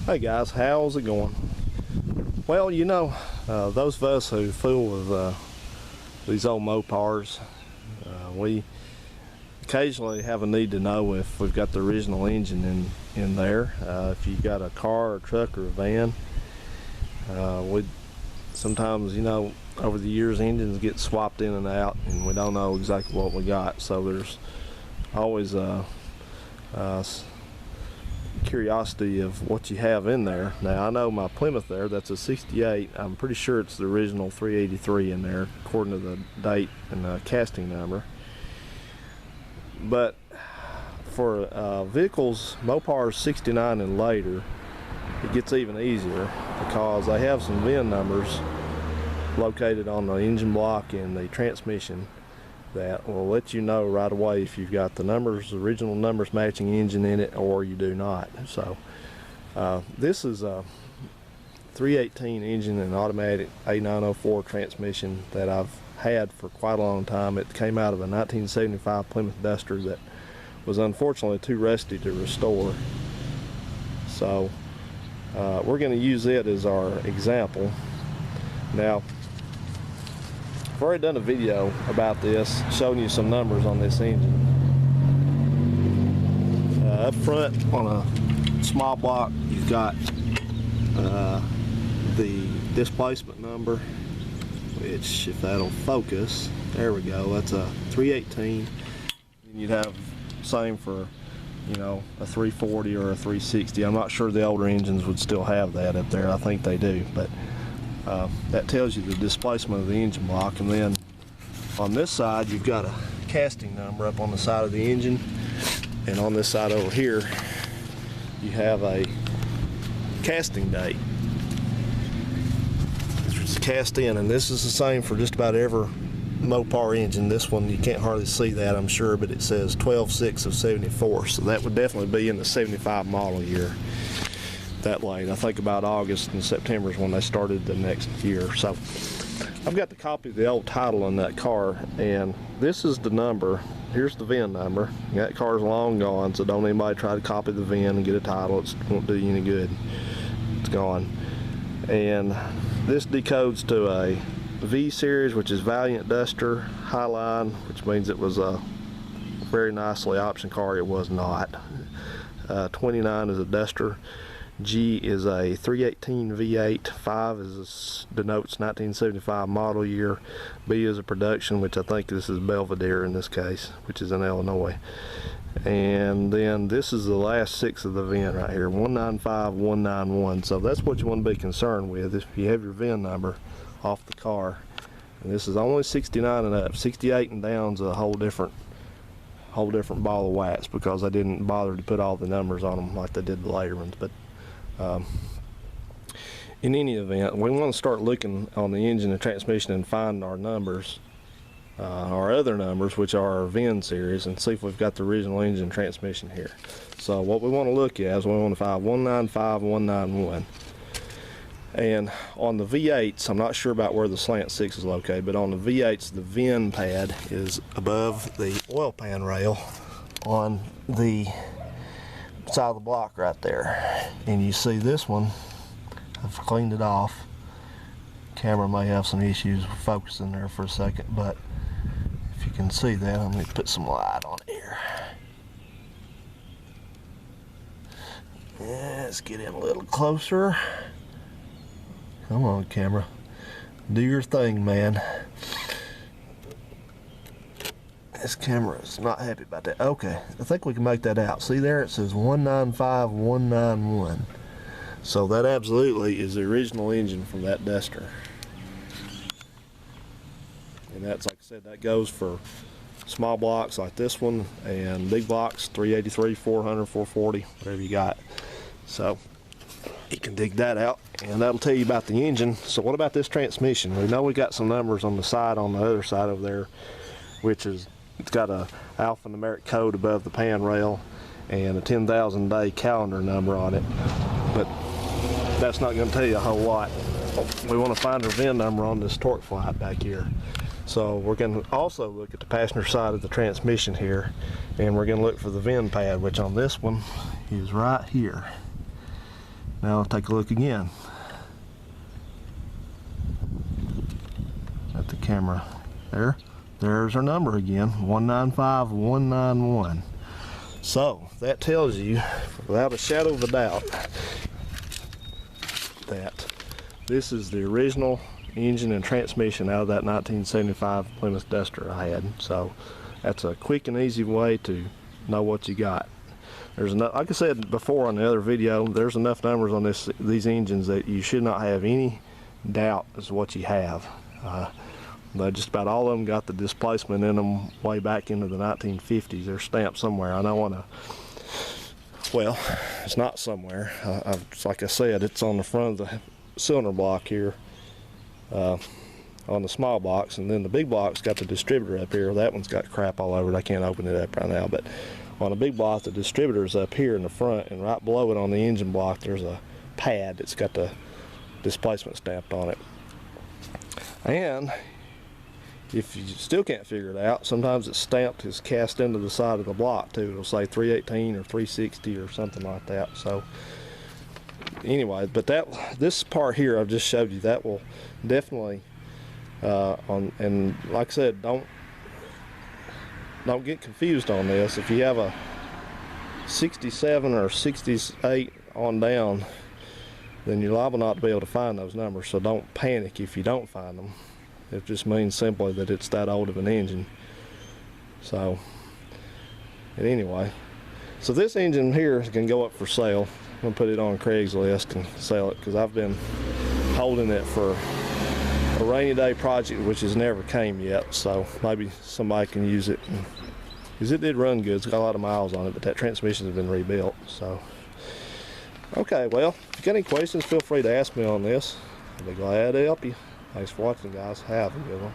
Hey guys, how's it going? Well, you know, those of us who fool with these old Mopars, we occasionally have a need to know if we've got the original engine in there. If you've got a car or truck or a van, we sometimes, you know, over the years engines get swapped in and out and we don't know exactly what we got, so there's always curiosity of what you have in there. Now I know my Plymouth there, that's a 68. I'm pretty sure it's the original 383 in there according to the date and the casting number. But for vehicles Mopars 69 and later, it gets even easier because they have some VIN numbers located on the engine block and the transmission that will let you know right away if you've got the numbers, original numbers matching engine in it, or you do not. So this is a 318 engine and automatic A904 transmission that I've had for quite a long time. It came out of a 1975 Plymouth Duster that was unfortunately too rusty to restore. So we're going to use it as our example. Now, I've already done a video about this, showing you some numbers on this engine. Up front on a small block, you've got the displacement number, which, if that'll focus, there we go, that's a 318. And you'd have same for, you know, a 340 or a 360. I'm not sure the older engines would still have that up there. I think they do, but that tells you the displacement of the engine block. And then on this side you've got a casting number up on the side of the engine, and on this side over here you have a casting date. It's cast in, and this is the same for just about every Mopar engine. This one you can't hardly see that, I'm sure, but it says 12/6 of 74, so that would definitely be in the 75 model year. That late. I think about August and September is when they started the next year. So I've got the copy of the old title on that car, and this is the number. Here's the VIN number. That car's long gone, so don't anybody try to copy the VIN and get a title. It won't do you any good. It's gone. And this decodes to a V series, which is Valiant Duster Highline, which means it was a very nicely optioned car. It was not. 29 is a Duster. G is a 318 V8, 5 denotes 1975 model year, B is a production, which I think this is Belvedere in this case, which is in Illinois. And then this is the last 6 of the VIN right here, 195191. So that's what you want to be concerned with if you have your VIN number off the car. And this is only 69 and up. 68 and down's a whole different ball of wax, because I didn't bother to put all the numbers on them like they did the later ones. But in any event, we want to start looking on the engine and transmission and find our numbers, our other numbers, which are our VIN series, and see if we've got the original engine and transmission here. So what we want to look at is we want to find 195191. And on the V8s, I'm not sure about where the slant 6 is located, but on the V8s, the VIN pad is above the oil pan rail on the side of the block right there. And you see this one, I've cleaned it off. Camera may have some issues focusing there for a second, but if you can see that, I'm going to put some light on it here. Yeah, let's get in a little closer. Come on, camera, do your thing, man. This camera is not happy about that. Okay, I think we can make that out. See there, it says 195191. So that absolutely is the original engine from that Duster. And that's, like I said, that goes for small blocks like this one, and big blocks, 383, 400, 440, whatever you got. So you can dig that out, and that'll tell you about the engine. So what about this transmission? We know we got some numbers on the side, on the other side over there, which is, it's got a alphanumeric code above the pan rail and a 10,000 day calendar number on it, but that's not going to tell you a whole lot. We want to find our VIN number on this torque flight back here. So we're going to also look at the passenger side of the transmission here, and we're going to look for the VIN pad, which on this one is right here. Now take a look again at the camera. There's our number again, 195191. So that tells you, without a shadow of a doubt, that this is the original engine and transmission out of that 1975 Plymouth Duster I had. So that's a quick and easy way to know what you got. There's enough, like I said before on the other video, there's enough numbers on these engines that you should not have any doubt as to what you have. But just about all of them got the displacement in them way back into the 1950s. They're stamped somewhere. I don't want to, well, it's not somewhere. Like I said, it's on the front of the cylinder block here, on the small box, and then the big block's got the distributor up here. That one's got crap all over it. I can't open it up right now, but on the big block, the distributor's up here in the front, and right below it on the engine block, there's a pad that's got the displacement stamped on it. And if you still can't figure it out, sometimes it's stamped, it's cast into the side of the block too. It'll say 318 or 360 or something like that. So anyway, but this part here I've just showed you, that will definitely and like I said, don't get confused on this. If you have a 67 or 68 on down, then you're liable not to be able to find those numbers. So don't panic if you don't find them. It just means simply that it's that old of an engine. So, and anyway, so this engine here can go up for sale. I'm gonna put it on Craigslist and sell it, because I've been holding it for a rainy day project which has never came yet. So maybe somebody can use it, because it did run good. It's got a lot of miles on it, but that transmission has been rebuilt. So, okay, well, if you got any questions, feel free to ask me on this. I'll be glad to help you. Thanks for watching, guys. Have a good one.